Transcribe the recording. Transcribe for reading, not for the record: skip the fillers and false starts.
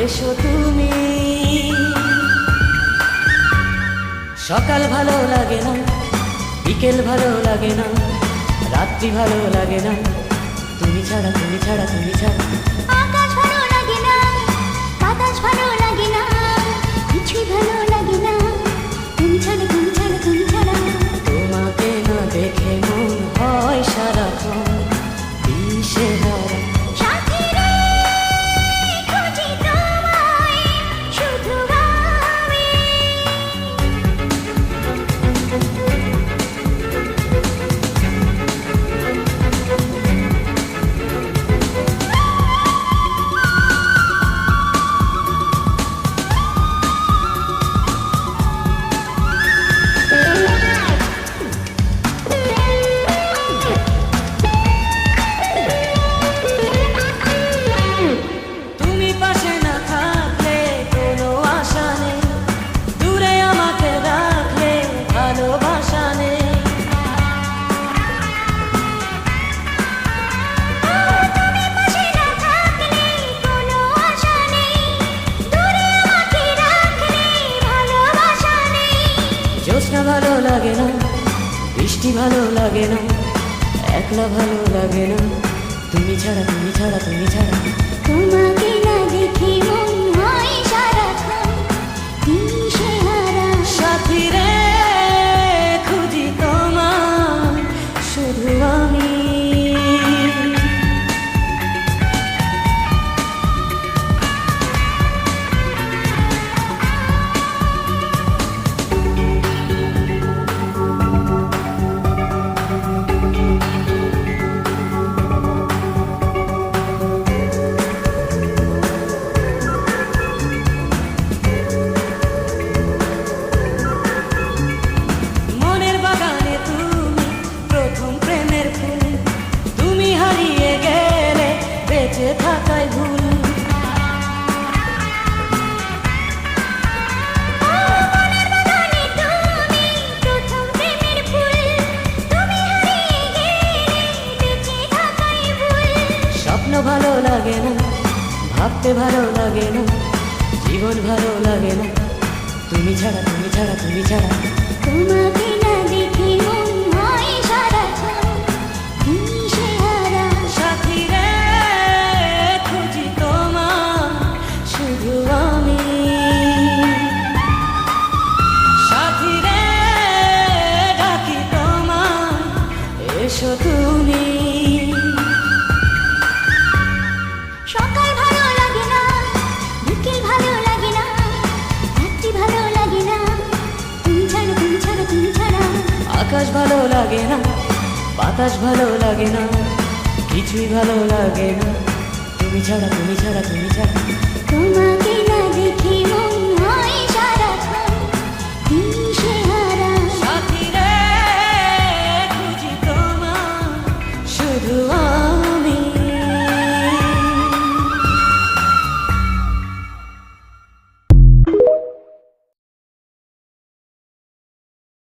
এসো তুমি। সকাল ভালো লাগে না, বিকেল ভালো লাগে না, রাত্রি ভালো লাগে না, তুমি ছাড়া তুমি ছাড়া তুমি ছাড়া। আকাশ ভালো লাগে না, বাতাস ভালো লাগে না, কিছুই ভালো লাগে না, তুমি ছাড়া তুমি ছাড়া তুমি ছাড়া। তোমাকে না দেখে মন হয় সারাক্ষণ দিশেহারা। সাথী রে, খুঁজি তোমায়, শুধু আমি। তুমি পাশে না থাকলে কোনো আশা নেই, দূরে আমাকে রাখলে ভালোবাসা নেই। তুমি পাশে না থাকলে কোনো আশা নেই, দূরে আমাকে রাখলে ভালোবাসা নেই। জ্যোৎস্না ভালো লাগে না, বৃষ্টি ভালো লাগে না, একলা ভালো লাগে না, তুমি ছাড়া তুমি ছাড়া তুমি ছাড়া। তোমাকে না দেখে মন হয় সারাক্ষণ দিশেহারা। সাথী রে, খুঁজি তোমায়, শুধু আমি। মনের বাগানে তুমি প্রথম প্রেমের ফুল, তুমি হারিয়ে গেলে বেঁচে থাকাই ভুল। মনের বাগানে তুমি প্রথম প্রেমের ফুল, তুমি হারিয়ে গেলে বেঁচে থাকাই ভুল। স্বপ্ন ভালো লাগে না, ভাবতে ভালো লাগে না, জীবন ভালো লাগে না, তুমি ছাড়া তুমি ছাড়া তুমি ছাড়া। তোমাকে না দেখে মন হয় সারাক্ষণ দিশেহারা। সাথী রে, খুঁজি তোমায়, শুধু আমি। সাথী রে, ডাকি তোমায়, এসো তুমি। সকাল ভালো লাগে না, বিকেল ভালো লাগে না, রাত্রি ভালো লাগে না, তুমি ছাড়া তুমি ছাড়া তুমি ছাড়া। আকাশ ভালো লাগে না, বাতাস ভালো লাগে না, কিছুই ভালো লাগে না, তুমি ছাড়া তুমি ছাড়া তুমি ছাড়া। তোমাকে